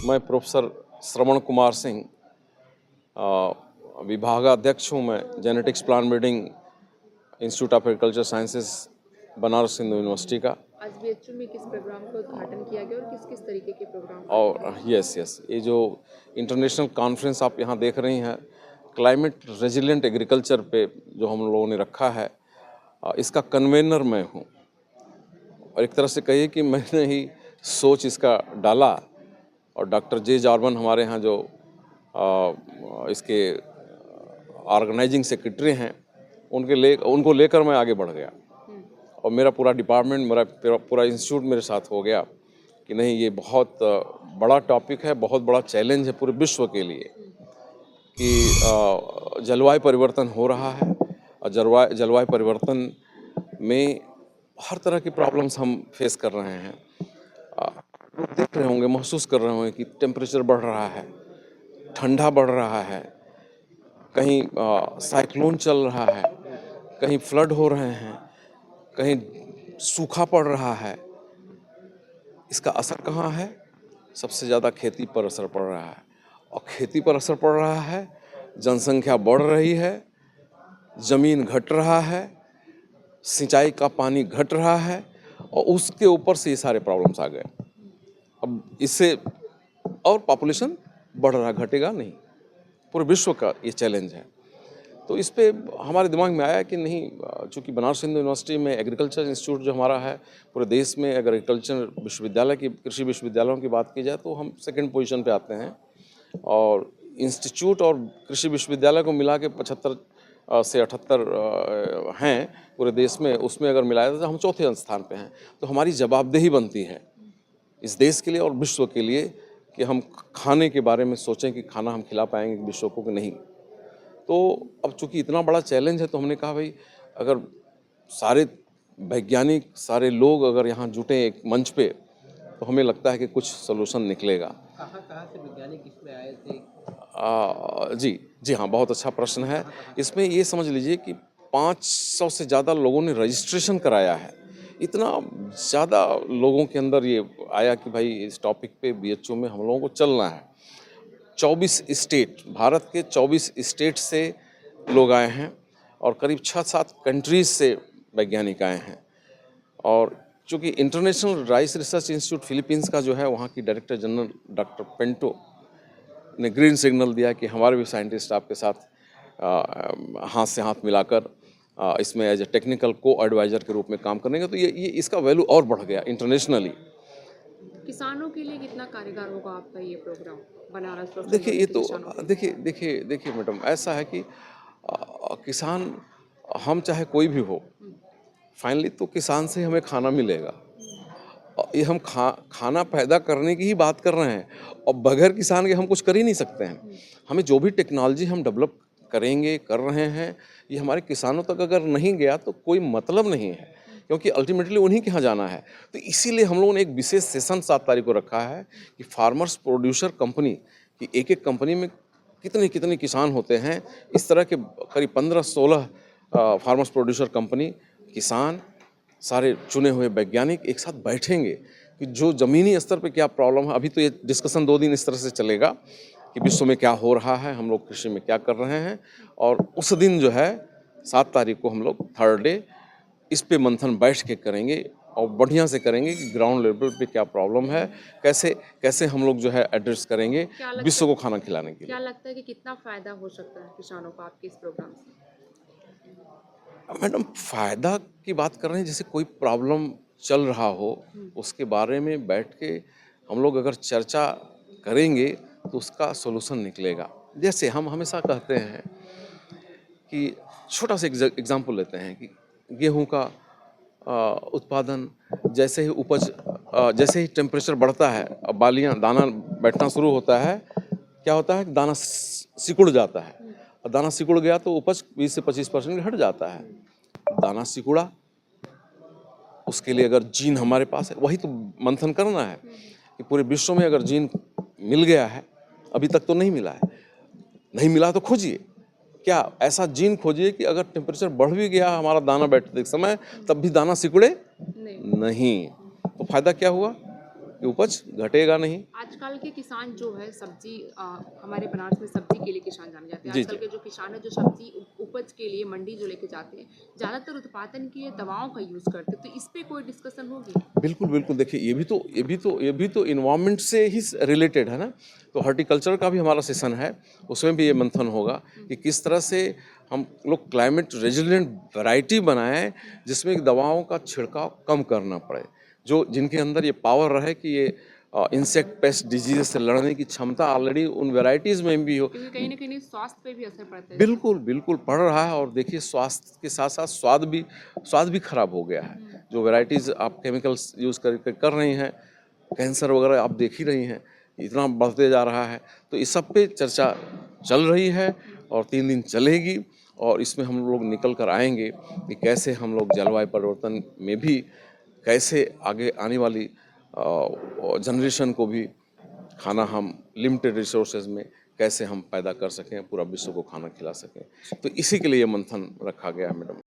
मैं प्रोफेसर श्रवण कुमार सिंह, विभागाध्यक्ष हूँ मैं genetics plant breeding institute of agriculture sciences Banaras Hindu university का। आज बीएचयू में किस प्रोग्राम का उद्घाटन किया गया और किस किस तरीके के प्रोग्राम? और यस ये जो इंटरनेशनल कॉन्फ्रेंस आप यहाँ देख रही हैं, क्लाइमेट रेजिलिएंट एग्रीकल्चर पे जो हम लोगों ने रखा है, इसका कन्वेनर मैं हूँ। और एक तरह से कहिए कि मैंने ही सोच इसका डाला और डॉक्टर जे जॉर्बन हमारे यहाँ जो इसके ऑर्गेनाइजिंग सेक्रेटरी हैं, उनको लेकर मैं आगे बढ़ गया और मेरा पूरा डिपार्टमेंट, मेरा पूरा इंस्टीट्यूट मेरे साथ हो गया कि नहीं, ये बहुत बड़ा टॉपिक है, बहुत बड़ा चैलेंज है पूरे विश्व के लिए कि जलवायु परिवर्तन हो रहा है और जलवायु परिवर्तन में हर तरह की प्रॉब्लम्स हम फेस कर रहे हैं। लोग देख रहे होंगे, महसूस कर रहे होंगे कि टेम्परेचर बढ़ रहा है, ठंडा बढ़ रहा है, कहीं साइक्लोन चल रहा है, कहीं फ्लड हो रहे हैं, कहीं सूखा पड़ रहा है। इसका असर कहाँ है? सबसे ज़्यादा खेती पर असर पड़ रहा है और खेती पर असर पड़ रहा है, जनसंख्या बढ़ रही है, ज़मीन घट रहा है, सिंचाई का पानी घट रहा है और उसके ऊपर से ये सारे प्रॉब्लम्स आ गए। अब इससे और पॉपुलेशन बढ़ रहा, घटेगा नहीं। पूरे विश्व का ये चैलेंज है। तो इस पे हमारे दिमाग में आया कि नहीं, चूँकि बनारस हिंदू यूनिवर्सिटी में एग्रीकल्चर इंस्टीट्यूट जो हमारा है, पूरे देश में अगर एग्रीकल्चर विश्वविद्यालय की, कृषि विश्वविद्यालयों की बात की जाए तो हम सेकंड पोजीशन पे आते हैं और इंस्टीट्यूट और कृषि विश्वविद्यालय को मिला के 75 से 78 हैं पूरे देश में, उसमें अगर मिलाया तो हम चौथे स्थान पे हैं। तो हमारी जवाबदेही बनती है इस देश के लिए और विश्व के लिए कि हम खाने के बारे में सोचें कि खाना हम खिला पाएंगे विश्व को कि नहीं। तो अब चूंकि इतना बड़ा चैलेंज है तो हमने कहा भाई, अगर सारे वैज्ञानिक, सारे लोग अगर यहाँ जुटे एक मंच पे तो हमें लगता है कि कुछ सलूशन निकलेगा। कहाँ से वैज्ञानिक इसमें आए थे? जी हाँ, बहुत अच्छा प्रश्न है। इसमें ये समझ लीजिए कि 500 से ज़्यादा लोगों ने रजिस्ट्रेशन कराया है। इतना ज़्यादा लोगों के अंदर ये आया कि भाई इस टॉपिक पे बीएचयू में हम लोगों को चलना है। 24 स्टेट, भारत के 24 स्टेट से लोग आए हैं और करीब 6-7 कंट्रीज से वैज्ञानिक आए हैं। और चूँकि international rice research institute Philippines का जो है, वहाँ की डायरेक्टर जनरल डॉक्टर पेंटो ने ग्रीन सिग्नल दिया कि हमारे भी साइंटिस्ट आपके साथ हाथ से हाथ मिलाकर इसमें एज ए टेक्निकल को एडवाइज़र के रूप में काम करेंगे। तो ये इसका वैल्यू और बढ़ गया इंटरनेशनली। किसानों के लिए कितना कारगर होगा आपका ये प्रोग्राम बनारस? देखिए, ये तो देखिए मैडम, ऐसा है कि किसान, हम चाहे कोई भी हो, फाइनली तो किसान से हमें खाना मिलेगा। ये हम खाना पैदा करने की ही बात कर रहे हैं और बगैर किसान के हम कुछ कर ही नहीं सकते हैं। हमें जो भी टेक्नोलॉजी हम डेवलप करेंगे, कर रहे हैं, ये हमारे किसानों तक अगर नहीं गया तो कोई मतलब नहीं है, क्योंकि अल्टीमेटली उन्हीं के यहाँ जाना है। तो इसीलिए हम लोगों ने एक विशेष सेशन 7 तारीख को रखा है कि फार्मर्स प्रोड्यूसर कंपनी की एक कंपनी में कितने किसान होते हैं। इस तरह के करीब 15-16 फार्मर्स प्रोड्यूसर कंपनी, किसान, सारे चुने हुए वैज्ञानिक एक साथ बैठेंगे कि जो ज़मीनी स्तर पे क्या प्रॉब्लम है। अभी तो ये डिस्कशन 2 दिन इस तरह से चलेगा कि विश्व में क्या हो रहा है, हम लोग कृषि में क्या कर रहे हैं, और उस दिन जो है 7 तारीख को हम लोग थर्ड डे इस पे मंथन बैठ के करेंगे और बढ़िया से करेंगे कि ग्राउंड लेवल पे क्या प्रॉब्लम है, कैसे हम लोग जो है एड्रेस करेंगे विश्व को खाना खिलाने के लिए। क्या लगता है कि कितना फ़ायदा हो सकता है किसानों को आपके इस प्रोग्राम से? मैडम, फ़ायदा की बात कर रहे हैं, जैसे कोई प्रॉब्लम चल रहा हो उसके बारे में बैठ के हम लोग अगर चर्चा करेंगे तो उसका सॉल्यूशन निकलेगा। जैसे हम हमेशा कहते हैं कि छोटा सा एग्जांपल लेते हैं कि गेहूं का उत्पादन, जैसे ही उपज, जैसे ही टेम्परेचर बढ़ता है, अब बालियाँ, दाना बैठना शुरू होता है, क्या होता है, दाना सिकुड़ जाता है और दाना सिकुड़ गया तो उपज 20 से 25% घट जाता है। दाना सिकुड़ा, उसके लिए अगर जीन हमारे पास है, वही तो मंथन करना है कि पूरे विश्व में अगर जीन मिल गया है, अभी तक तो नहीं मिला है, नहीं मिला तो खोजिए, क्या ऐसा जीन खोजिए कि अगर टेम्परेचर बढ़ भी गया हमारा दाना बैठते समय, तब भी दाना सिकुड़े नहीं। तो फायदा क्या हुआ? कि उपज घटेगा नहीं। आजकल के किसान जो है सब्जी हमारे बनारस में सब्जी के लिए किसान जाने जाते हैं। जी, आजकल जी। के जो किसान है जो सब्जी उपज के लिए मंडी जो लेके जाते हैं, ज़्यादातर उत्पादन के लिए दवाओं का यूज़ करते हैं। तो इस पे कोई डिस्कशन होगी? बिल्कुल, बिल्कुल। देखिए ये भी तो एनवायरनमेंट से ही रिलेटेड है ना। तो हॉर्टिकल्चर का भी हमारा सेशन है, उसमें भी ये मंथन होगा कि किस तरह से हम लोग क्लाइमेट रेजिलिएंट वैरायटी बनाएँ, जिसमें कि दवाओं का छिड़काव कम करना पड़े। जो जिनके अंदर ये पावर रहे कि ये इंसेक्ट पेस्ट डिजीज़ से लड़ने की क्षमता ऑलरेडी उन वैराइटीज़ में भी हो। क्योंकि कहीं न कहीं स्वास्थ्य पे भी असर पड़ता है इससे। बिल्कुल, बिल्कुल पड़ रहा है और देखिए स्वास्थ्य के साथ-साथ स्वाद भी खराब हो गया है। जो वैराइटीज़ आप केमिकल्स यूज़ करके कर रही हैं, कैंसर वगैरह आप देख ही रही हैं, इतना बढ़ते जा रहा है। तो इस सब पे चर्चा चल रही है और 3 दिन चलेगी और इसमें हम लोग निकल कर आएँगे कि कैसे हम लोग जलवायु परिवर्तन में भी कैसे आगे आने वाली जनरेशन को भी खाना हम लिमिटेड रिसोर्सेज में कैसे हम पैदा कर सकें, पूरा विश्व को खाना खिला सकें। तो इसी के लिए ये मंथन रखा गया है मैडम।